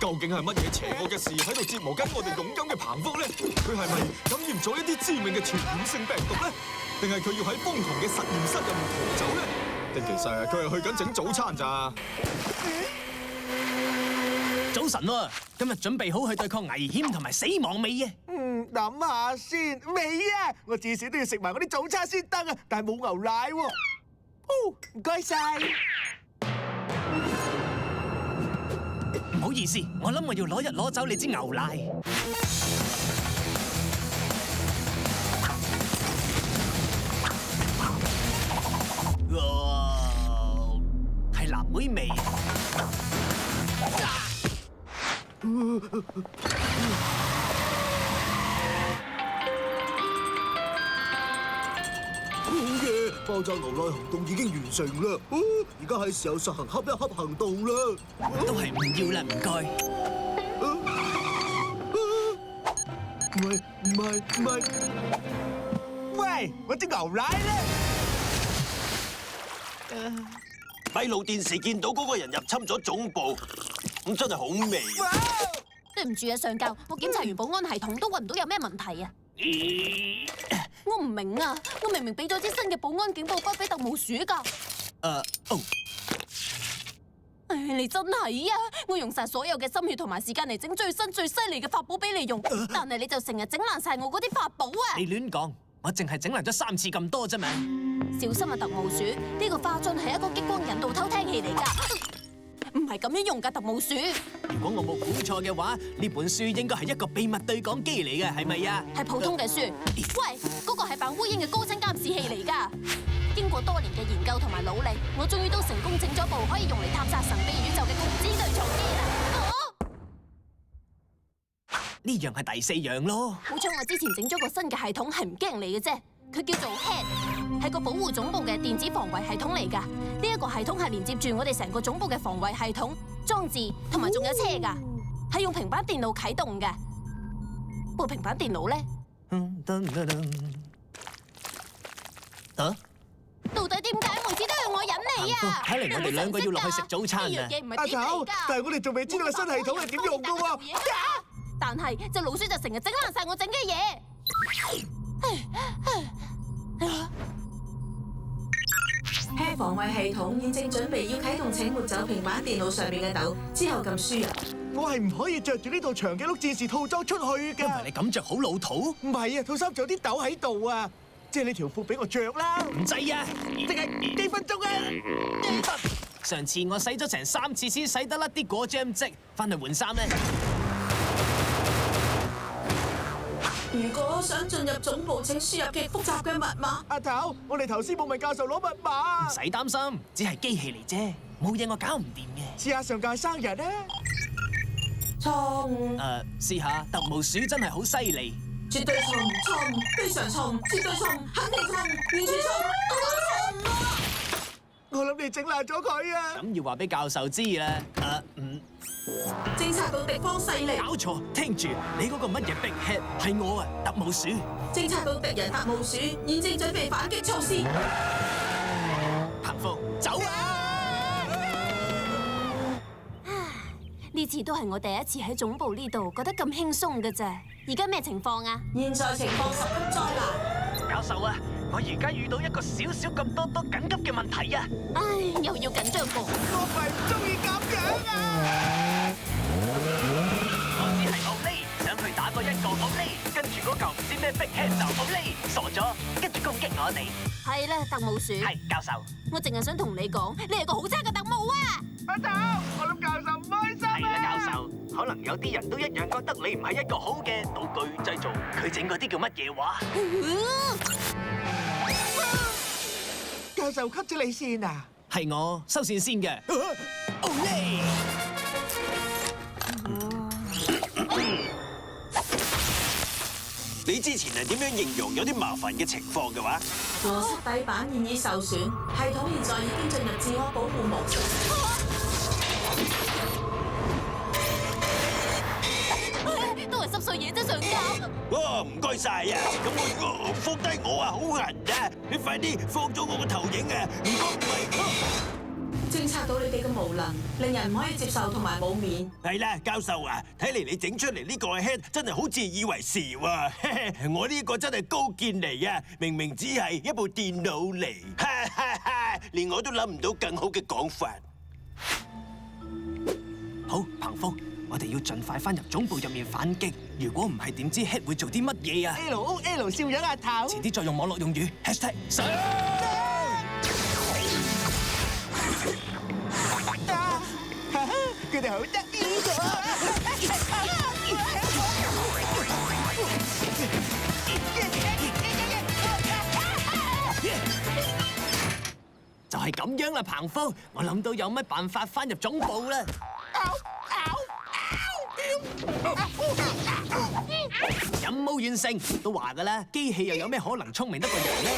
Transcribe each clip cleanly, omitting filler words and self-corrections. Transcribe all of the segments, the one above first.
究竟係乜嘢邪惡嘅事喺度折磨緊我哋勇敢嘅彭福咧？佢係咪感染咗一啲致命嘅傳染性病毒咧？定係佢要喺瘋狂嘅實驗室入面逃走咧？定其實佢係去緊整早餐咋？早晨喎，今日準備好去對抗危險同埋死亡未啊？諗下先，未啊！我至少都要食埋我啲早餐先得啊，但係冇牛奶喎。唔該晒。唔好意思，我諗我要攞走你支牛奶。係藍莓味。好嘅，爆炸牛奶行動已經完成啦。而家係時候實行恰一恰行動啦。都係唔要啦，唔該。唔係。喂，我啲牛奶咧？閉路電視見到嗰個人入侵咗總部，咁真係好味。對唔住啊，上校，我檢查完保安系統都揾唔到有咩問題啊。我唔明啊，我明明俾咗支新嘅保安警報筆俾特務鼠㗎。唉，你真係啊！我用晒所有嘅心血同埋時間嚟整最新最犀利嘅法寶俾你用，但係你就成日整爛晒我嗰啲法寶啊！你亂講，我淨係整爛咗3次咁多啫嘛。小心啊，特務鼠！呢個花樽係一個激光引導偷聽器嚟㗎，唔係咁樣用㗎，特務鼠。如果我冇估錯嘅話，呢本書應該係一個秘密對講機嚟嘅，係咪啊？係普通嘅書。喂，嗰個係扮烏蠅嘅高清監視器嚟㗎。經過多年嘅研究同埋努力，我終於都成功整咗部可以用嚟探索神秘宇宙嘅共知對撞機啦！呢樣係第4樣咯。好彩我之前整咗個新嘅系統，係唔驚你嘅啫。佢叫做 Head， 係個保護總部嘅電子防衛系統嚟㗎。呢一個系統係連接住我哋成個總部嘅防衛系統裝置，同埋仲有車㗎，係用平板電腦啟動嘅。部平板電腦咧，到底點解每次都要我忍你啊？睇嚟我哋2個要落去食早餐啊！阿頭，但係我哋仲未知道個新系統係點用㗎喎。但係隻老鼠就成日整爛晒我整嘅嘢。Head 防衛系統現正準備要啟動，請抹走平板電腦上面嘅豆，之後撳輸入。我係唔可以着住呢套長頸鹿戰士套裝出去㗎。因為你咁着好老土。唔係啊，套衫仲有啲豆喺度啊。即係你條褲俾我着啦。唔制啊！淨係幾分鐘啊！上次我洗咗成3次先洗得甩啲果醬漬，翻去換衫咧。如果想進入總部，請輸入極複雜嘅密碼。阿頭，我哋頭先冇問教授攞密碼。唔使擔心，只係機器嚟啫，冇嘢我搞唔掂嘅。試下上屆生日啊！錯誤。試下特務鼠真係好犀利。絕對錯誤，錯誤，非常錯誤，絕對錯誤，肯定錯誤，完全錯誤，錯誤啊！我諗你整爛咗佢啊！咁要話俾教授知啦。偵察到敵方勢力。搞錯，聽住，你嗰個乜嘢 Big Head 係我啊，特務鼠。偵察到敵人特務鼠，現正準備反擊措施。彭福，走啊！呢次都係我第一次喺總部呢度，覺得咁輕鬆嘅啫。而家咩情況啊？現在情況十分災難。教授啊，我而家遇到一個少少咁多緊急嘅問題啊！唉，又要緊張過。我唔係唔中意咁樣啊！我只係奧利，想去打多一個奧利，跟住嗰嚿唔知咩 Big Head 就奧利，傻咗，跟住攻擊我哋。係啦，特務鼠。係教授。我淨係想同你講，你係個好差嘅特務啊！阿頭，我諗教授唔開心啊！係啦，教授，可能有啲人都一樣覺得你唔係一個好嘅道具製造。佢整嗰啲叫乜嘢話？教教授 cut 咗你先啊？係我收線先嘅。Olay！你之前係點樣形容有啲麻煩嘅情況嘅話？螺絲底板現已受損，系統現在已經進入自我保護模式。都係濕碎嘢啫，上校。哇，唔該晒啊！咁我放低我啊，好痕啊！你快啲放咗我個投影啊！如果唔係，偵測到你哋嘅無能，令人唔可以接受同埋冇面。係啦，教授啊，睇嚟你整出嚟呢個 head 真係好自以為是喎。我呢個真係高見嚟啊！明明只係一部電腦嚟，連我都諗唔到更好嘅講法。好，彭福，我哋要盡快翻入總部入面反擊。如果唔係，點知 Head 會做啲乜嘢啊 LOL 笑樣阿頭。遲啲再用網絡用語 #上。佢哋好得意就係咁樣啦，彭福，我諗到有乜辦法翻入總部啦。任務完成，都話㗎啦，機器又有咩可能聰明得過人呢？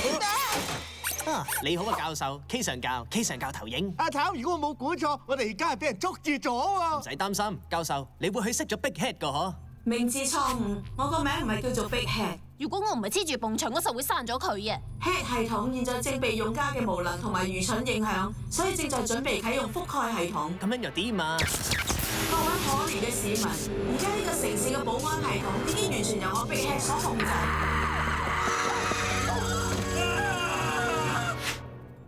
啊，你好啊，教授 ，K 上教投影。阿頭，如果我冇估錯，我哋而家係俾人捉住咗喎。唔使擔心，教授，你會去識咗 Big Head 㗎嗬？明智錯誤，我個名唔係叫做 Big Head。如果我唔係黐住埲牆，我就會刪咗佢嘅。 Head 系統現在正被用家嘅無能同埋愚蠢影響，所以正在準備啟用覆蓋系統。咁樣又點啊？各位可憐嘅市民，而家呢個城市嘅保安系統已經完全由我 Big Head 所控制。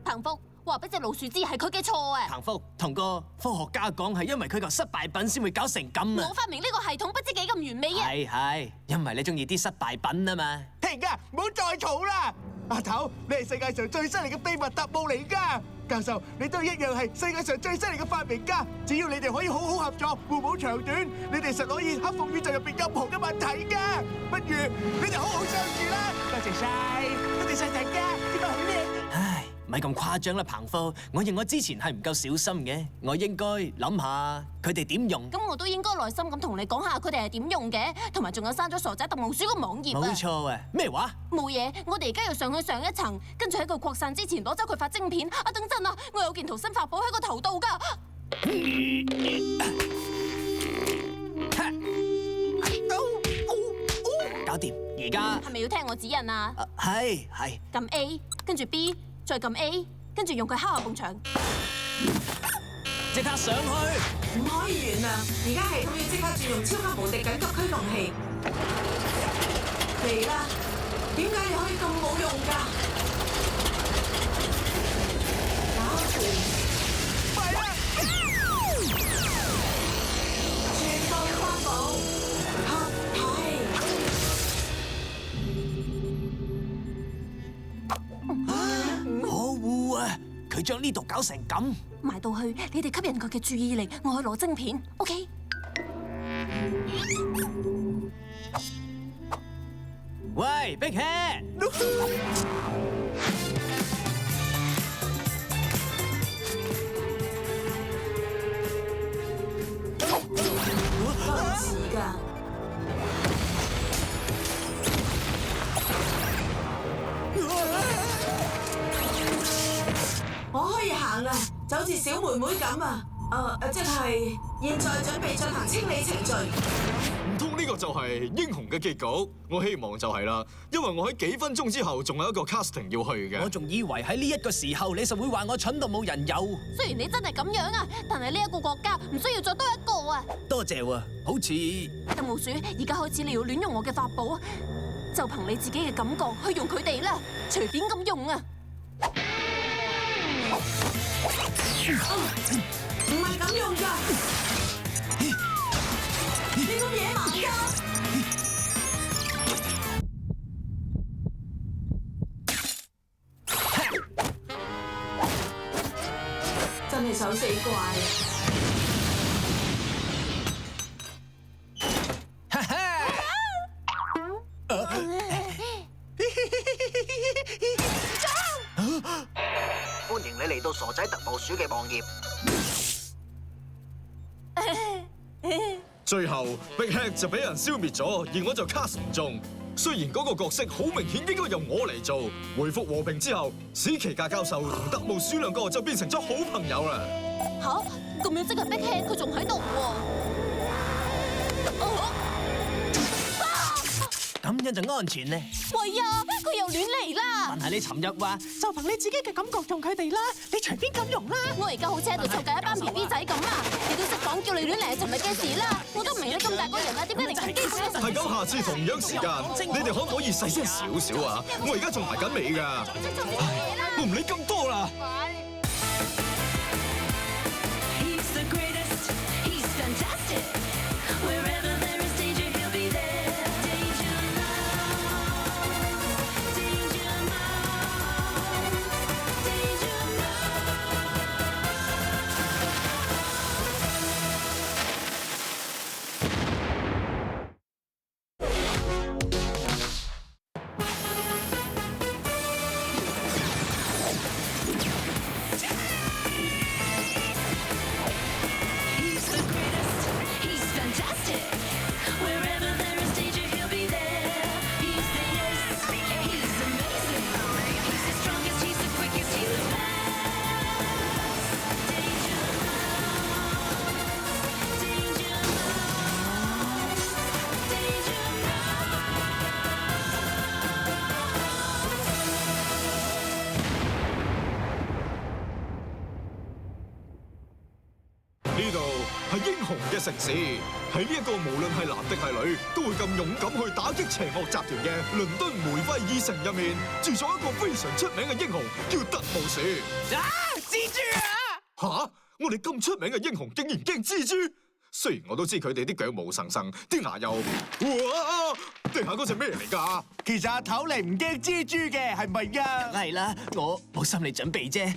彭福話俾隻老鼠知係佢嘅錯啊！彭福同個科學家講係因為佢嚿失敗品先會搞成咁啊！我發明呢個系統不知幾咁完美啊！係，因為你中意啲失敗品啊嘛！停啊！唔好再嘈啦！阿頭，你係世界上最犀利嘅秘密特務嚟㗎！教授，你都一樣係世界上最犀利嘅發明家。只要你哋可以好好合作，互補長短，你哋實可以克服宇宙入邊任何嘅問題㗎。不如你哋好好相處啦！多謝晒，多謝晒大家，點解好靚？唉，咪咁誇張啦，彭福！我認我之前係唔夠小心嘅，我應該諗下佢哋點用。咁我都應該耐心咁同你講下佢哋係點用嘅，同埋仲有刪咗傻仔特務鼠個網頁啊！冇錯啊！咩話？冇嘢，我哋而家要上去上一層，跟住喺佢擴散之前攞走佢發晶片。啊，等陣啊，我有件逃生法寶喺個頭度㗎。搞掂，而家係咪要聽我指引啊？係。撳 A，跟住 B，再撳 A，跟住用佢敲下埲牆。即刻上去！唔可以原諒，而家系統要即刻轉用超級無敵緊急驅動器。嚟啦！點解你可以咁冇用㗎？搞掂！快啦！全部發寶合體。可惡啊！佢將呢度搞成咁。埋到去，你哋吸引佢嘅注意力，我去攞晶片。OK。喂，Big Head！唔似㗎。我可以行啦，就好似小妹妹咁啊！即係現在準備進行清理程序。唔通呢個就係英雄嘅結局？我希望就係啦，因為我喺幾分鐘之後仲有一個 casting 要去嘅。我仲以為喺呢一個時候你就會話我蠢到冇人有。雖然你真係咁樣啊，但係呢一個國家唔需要再多一個啊！多謝喎，好似特務鼠，而家開始你要亂用我嘅法寶，就憑你自己嘅感覺去用佢哋啦，隨便咁用啊！唔係咁用㗎，你咁野蠻㗎！真係手死怪啊！哈哈！傻仔特務鼠嘅網頁。最後 Big Head 就俾人消滅咗，而我就 cast 唔中。雖然嗰個角色好明顯應該由我嚟做，回復和平之後，史奇格教授同特務鼠兩個就變成咗好朋友啦。吓，咁樣即係 Big Head 佢仲喺度喎。咁樣就安全咧。喂呀，佢又亂嚟啦！但係你尋日話就憑你自己嘅感覺用佢哋啦，你隨便咁用啦。我而家好似喺度湊緊一班 BB 仔咁啊！你都識講叫你亂嚟係尋日嘅事啦，我都唔明你咁大個人啦，點解連咁基本嘅係咁，下次同樣時間，你哋可唔可以細聲少少啊？我而家仲埋緊尾㗎，我唔理咁多啦。呢度係英雄嘅城市，喺呢一個無論係男定係女，都會咁勇敢去打擊邪惡集團嘅倫敦梅菲爾城入面，住咗一個非常出名嘅英雄，叫特務鼠。蜘蛛啊！吓！我哋咁出名嘅英雄竟然驚蜘蛛？雖然我都知佢哋啲腳毛神神，啲牙又……哇！地下嗰隻咩嚟㗎？其實阿頭你唔驚蜘蛛嘅，係咪呀？係啦，我冇心理準備啫。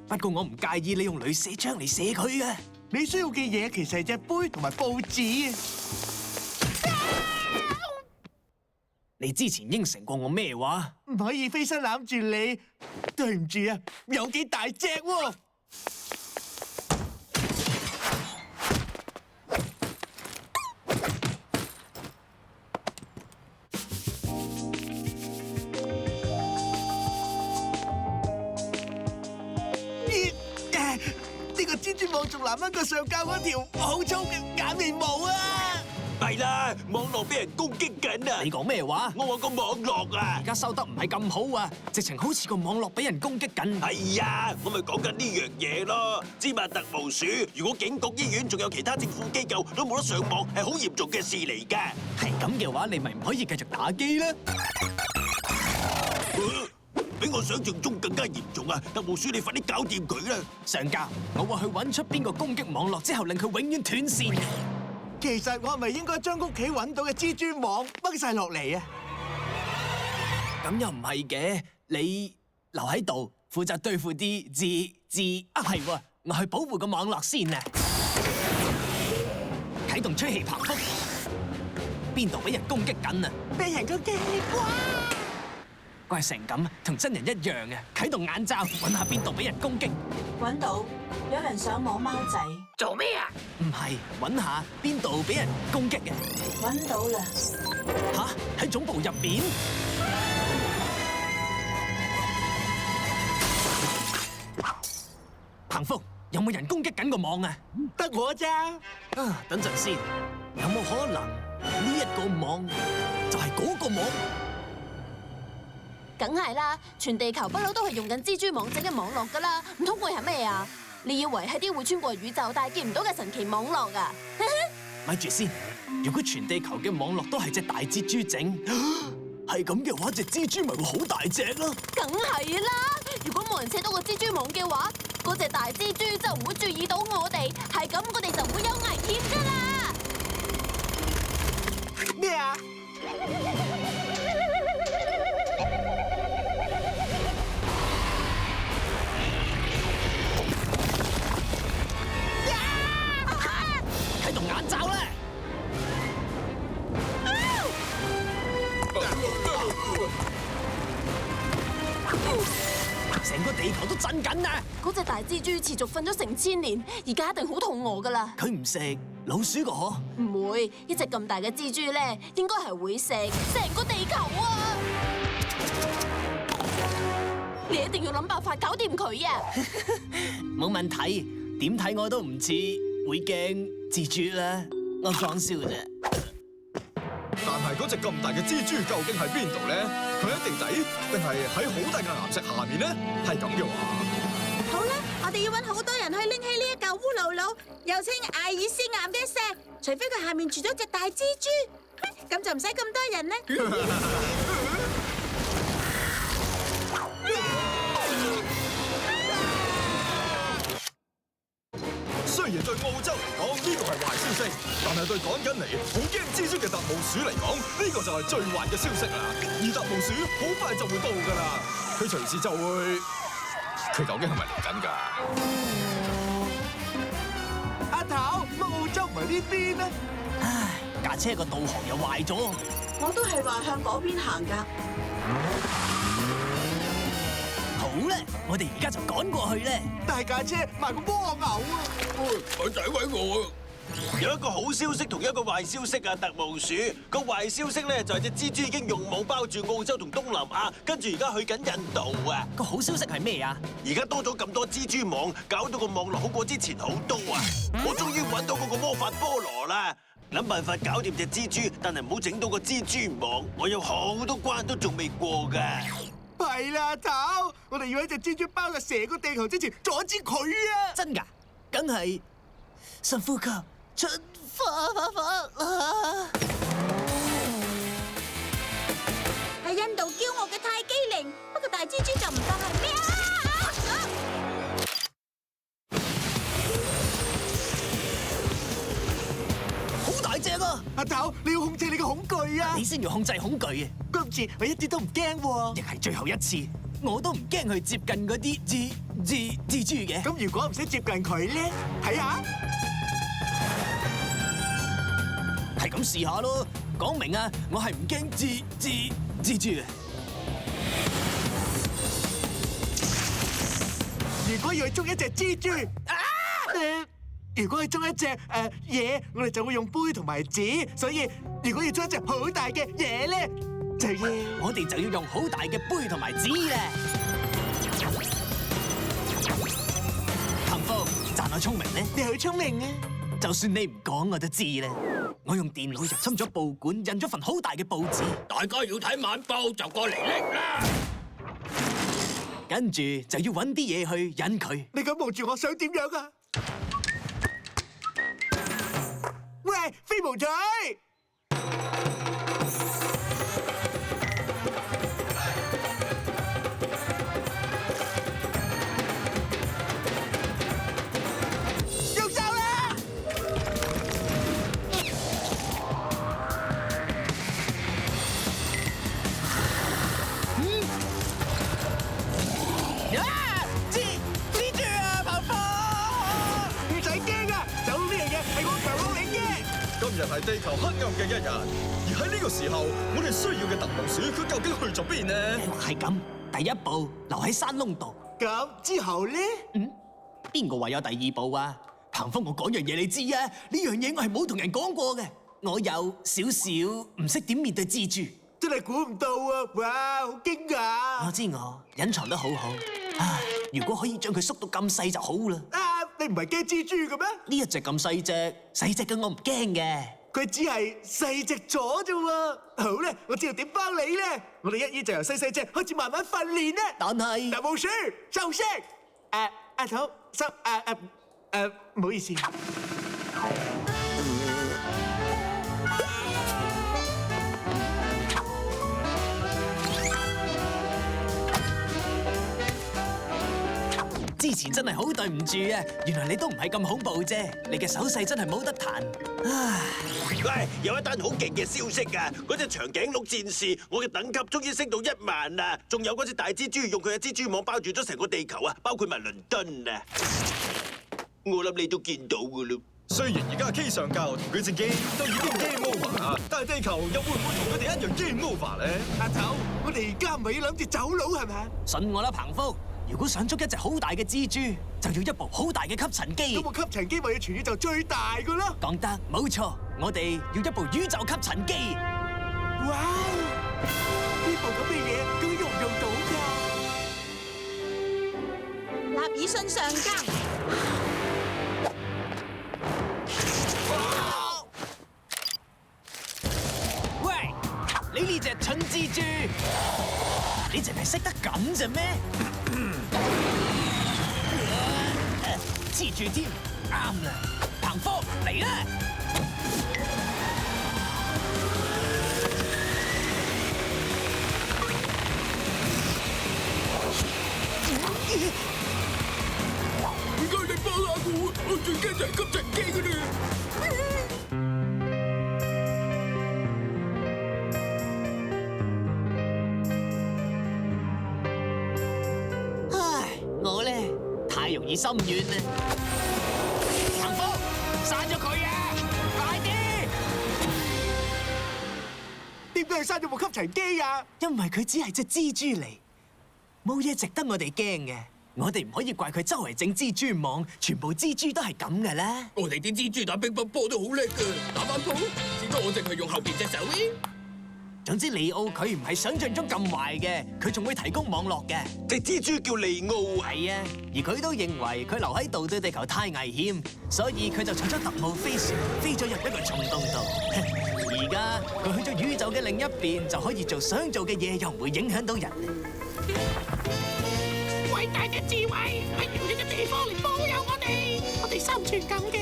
不過我唔介意你用鐳射槍嚟射佢嘅。你需要嘅嘢其實係隻杯同埋報紙啊！你之前應承過我咩話？唔可以飛身攬住你。對唔住啊，有幾大隻喎！呢個蜘蛛網仲難得過上交嗰條好粗嘅眼眉毛啊！係啦，網絡俾人攻擊緊啊！你講咩話？我話個網絡啊而！家收得唔係咁好啊，直情好似個網絡俾人攻擊緊。係啊，我咪講緊呢樣嘢咯。芝麻特務鼠，如果警局、醫院仲有其他政府機構都冇得上網，係好嚴重嘅事嚟㗎。係咁嘅話，你咪唔可以繼續打機啦。比我想象中更加嚴重啊！特務鼠，你快啲搞掂佢啦！上校，我會去揾出邊個攻擊網絡之後，令佢永遠斷線。其實我係咪應該將屋企揾到嘅蜘蛛網掹晒落嚟啊？咁又唔係嘅，你留喺度負責對付啲字啊，係喎，我去保護個網絡先啊！啟動吹氣彭風，邊度俾人攻擊緊啊？俾人攻擊哇！怪成咁，同真人一樣嘅。啟動眼罩，揾下邊度俾人攻擊。揾到，有人上網貓仔，做咩啊？唔係，揾下邊度俾人攻擊嘅。揾到啦！吓，喺總部入邊。彭福，有冇人攻擊緊個網啊？得我咋？啊，等陣先，有冇可能呢一個網就係嗰個網？梗係啦，全地球不嬲都係用緊蜘蛛網整嘅網絡噶啦，唔通會係咩啊？你以為係啲會穿過宇宙但係見唔到嘅神奇網絡啊？咪住先，如果全地球嘅網絡都係隻大蜘蛛整，係咁嘅話，隻蜘蛛咪會好大隻咯？梗係啦，如果冇人扯到個蜘蛛網嘅話，嗰隻大蜘蛛就唔會注意到我哋，係咁我哋就會有危險噶啦！咩啊？啟動眼罩咧！成個地球都震緊啊！嗰隻大大蜘蛛持續瞓咗成千年，而家一定好肚餓噶啦。佢唔食老鼠個可？唔會，一隻咁大嘅蜘蛛咧，應該係會食成個地球啊！你一定要諗辦法搞掂佢啊！冇問題，點睇我都唔似會驚蜘蛛啦。我講笑啫。但係嗰隻咁大嘅蜘蛛究竟喺邊度咧？佢喺地底定係喺好大嘅岩石下面咧？係咁嘅話，好啦，我哋要揾好多人去拎起呢一嚿烏魯魯，又稱艾爾斯岩嘅石，除非佢下面住咗隻大蜘蛛，咁就唔使咁多人啦。雖然對澳洲嚟講呢個係壞消息，但係對趕緊嚟好驚蜘蛛嘅特務鼠嚟講，呢個就係最壞嘅消息啦。而特務鼠好快就會到㗎啦，佢隨時就會。佢究竟係咪嚟緊㗎？阿頭，乜澳洲唔係呢邊咧？唉，架車個導航又壞咗。我都係話向嗰邊行㗎。好咧，我哋而家就趕過去咧。大架車賣個蝸牛啊！佢仔位我啊！有一個好消息同一個壞消息啊，特務鼠。個壞消息咧就係隻蜘蛛已經用網包住澳洲同東南亞，跟住而家去緊印度啊！個好消息係咩啊？而家多咗咁多蜘蛛網，搞到個網絡好過之前好多啊！我終於揾到嗰個魔法菠蘿啦！諗辦法搞掂隻蜘蛛，但係唔好整到個蜘蛛網。我有好多關都仲未過㗎。係啦，頭，我哋要喺隻蜘蛛包嘅成個地球之前阻止佢啊！真㗎？梗係深呼吸，出發啊！係印度驕傲嘅泰姬陵，不過大蜘蛛就唔當係咩啊！好大隻啊！阿頭，你要控制你嘅恐懼啊！你先要控制恐懼嘅。今次我一啲都唔驚喎。亦係最後一次，我都唔驚去接近嗰啲蜘蛛嘅。咁如果唔使接近佢咧，睇下。係咁試下咯，講明啊，我係唔驚蜘蛛嘅。如果要去捉一隻蜘蛛，如果去捉一隻嘢，我哋就會用杯同埋紙。所以如果要捉一隻好大嘅嘢咧，就要我哋就要用好大嘅杯同埋紙咧。幸福讚我聰明咧，你好聰明啊！就算你唔講我都知咧。我用電腦入侵咗報館，印咗份好大嘅報紙。大家要睇晚報就過嚟拎啦。跟住就要揾啲嘢去引佢。你咁望住我想點樣啊？喂，飛毛腿！用手啦！蜘蛛啊，婆婆！唔使驚啊，走呢樣嘢係我強佬嚟嘅。今日係地球黑暗嘅一日，而喺呢個時候，我哋需要嘅特務鼠，佢究竟去咗邊呢？計劃係咁，第一步留喺山窿度。咁之後咧？邊個話有第二步啊？彭峰，我講樣嘢你知啊？呢樣嘢我係冇同人講過嘅。我有少少唔識點面對蜘蛛。真係估唔到啊！哇，好驚訝！我知我隱藏得好好。唉，如果可以將佢縮到咁細就好啦。啊，你唔係驚蜘蛛嘅咩？呢一隻咁細隻嘅我唔驚嘅。佢只係細隻咗啫喎。好咧，我知道點幫你咧。我哋一於就由細隻開始慢慢訓練咧。但係特務鼠收聲。阿頭收唔好意思。之前真係好對唔住啊！原來你都唔係咁恐怖啫，你嘅手勢真係冇得彈。唉，喂，有一單好勁嘅消息啊！嗰隻長頸鹿戰士，我嘅等級終於升到1萬啦！仲有嗰隻大蜘蛛，用佢嘅蜘蛛網包住咗成個地球啊，包括埋倫敦啊！我諗你都見到噶啦。雖然而家 K 上教同佢隻 game 都已經 game over 啦，但係地球又會唔會同佢哋一樣 game over 咧？阿頭，我哋而家唔係要諗住走佬係咪？信我啦，彭福。如果想捉一隻好大嘅蜘蛛，就要一部好大嘅吸塵機。咁部吸塵機咪要全宇宙最大噶啦！講得冇錯，我哋要一部宇宙吸塵機。哇！呢部咁嘅嘢究竟用唔用到㗎？納爾遜上校，喂，你呢隻蠢蜘蛛，你淨係識得咁啫咩？黐住添，啱啦，彭科嚟啦！唔該你幫下我最驚就係吸塵機㗎啦！唉，我咧太容易心軟啦。彭科，殺咗佢啊！快啲！點解係閂咗部吸塵機啊？因為佢只係隻蜘蛛嚟，冇嘢值得我哋驚嘅。我哋唔可以怪佢周圍整蜘蛛網，全部蜘蛛都係咁嘅啦。我哋啲蜘蛛打乒乓波都好叻㗎，打翻鋪，只不過我淨係用後邊隻手啫。總之利奧佢唔係想象中咁壞嘅，佢仲會提供網絡嘅。隻蜘蛛叫利奧啊！係啊，而佢都認為佢留喺度對地球太危險，所以佢就坐咗特務飛船飛咗入一個蟲洞度。而家佢去咗宇宙嘅另一邊，就可以做想做嘅嘢，又唔會影響到人。偉大嘅智慧喺遙遠嘅地方嚟保佑我哋生存緊嘅。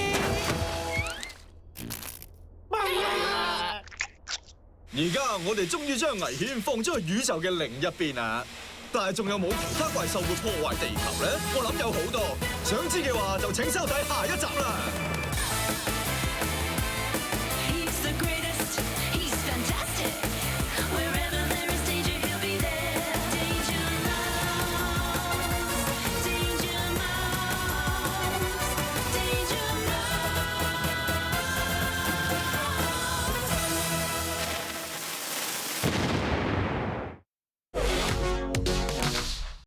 而家我哋終於將危險放咗去宇宙嘅另一邊啊！但係仲有冇其他怪獸會破壞地球咧？我諗有好多，想知嘅話就請收睇下一集啦！